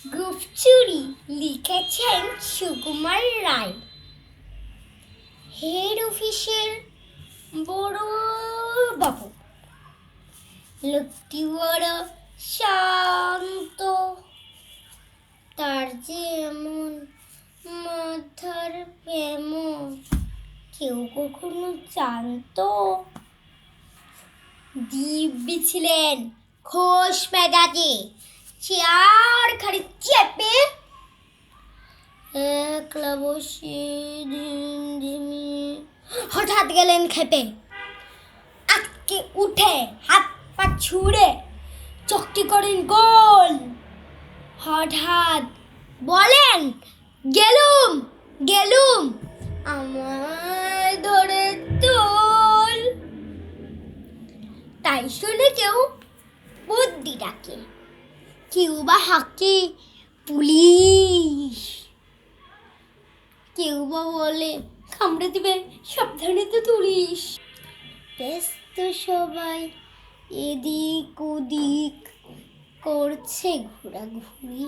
গুপচুরি লিখেছেন সুকুমার রায়। হেড অফিসের বড় বাবু, লোকটি বড় শান্ত, তার যেমন মাথার প্রেম কেউ কখনো জানতো। দিব্যি ছিলেন খোশ মেজাজে, চেয়ার খালি চেপে একলা বসে হঠাৎ গেলেন খেপে। আজকে উঠে হাত পা ছুড়ে চকটি করেন গোল। হঠাৎ বলেন, গেলুম গেলুম আমায় ধরে তোল। তাই শুনে কেউ বুদ্ধি ডাকে, কেউ বা হাঁকে পুলিশ, কেউ বা বলে কামড়ে দিবে সাবধানে তো তুলিস। ব্যস্ত সবাই এদিক ওদিক করছে ঘোরাঘুরি।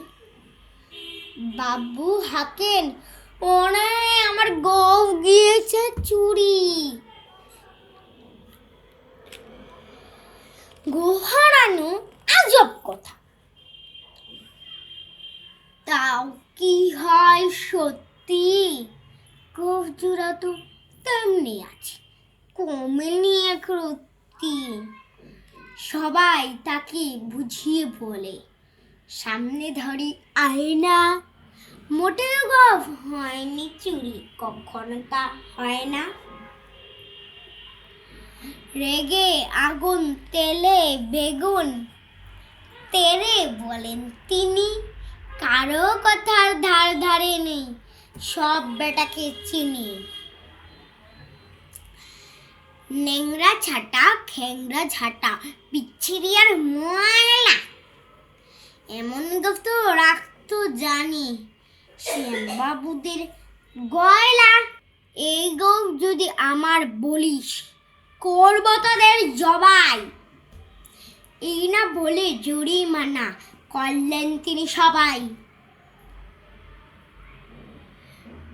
বাবু হাঁকেন, ওনে আমার গৌ গিয়েছে চুরি। গো হারানো আজব কথা, তাও কি হয় সত্যি? গোফ জোড়া তো তেমনি আছে, কমেনি এক রত্তি। সবাই তাকে বুঝিয়ে বলে, সামনে ধরি আয়না, মোটেও গোফ হয়নি চুরি, কখনো তা হয় না। রেগে আগুন তেলে বেগুন তেরে বলেন তিনি, কারো কথার ধার ধারে নেই, সব বেটাকে চিনি। নেংরা ছাটা খেংরা ঝাঁটা বিচ্ছিরি আর ময়লা, এমন গোফ তো রাখতো জানি শ্যামবাবুদের গয়লা। এই গোফ যদি আমার বলিস, করব তোদের জবাই। এই না বলে জরিমানা করলেন তিনি সবাই।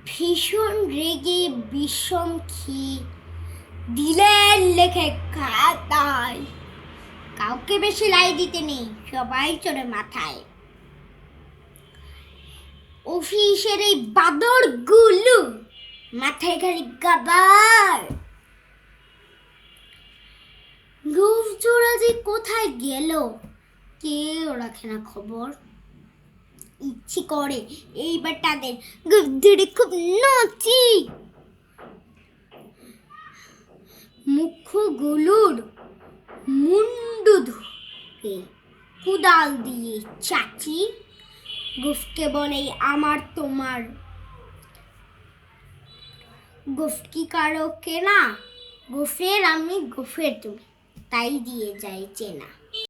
ভীষণ রেগে বিষম খেয়ে দিলেন লেখে খাতায়, কাউকে বেশি লাই দিতে নেই, সবাই চড়ে মাথায়। অফিসের এই বাদর গুলো মাথায় খালি গাবার। গোফ জোড়া যে কোথায় গেল কেউ রাখে না খবর। ইচ্ছে করে এইবার তাদের গোফ ধরে খুব নাচি। মুখগুলোর মুন্ডু ধরে কুদাল দিয়ে চাচি। গোফকে বলে আমার তোমার, গোফ কি কারো কেনা? গোফের আমি গোফের তুমি, তাই দিয়ে যাই চেনা।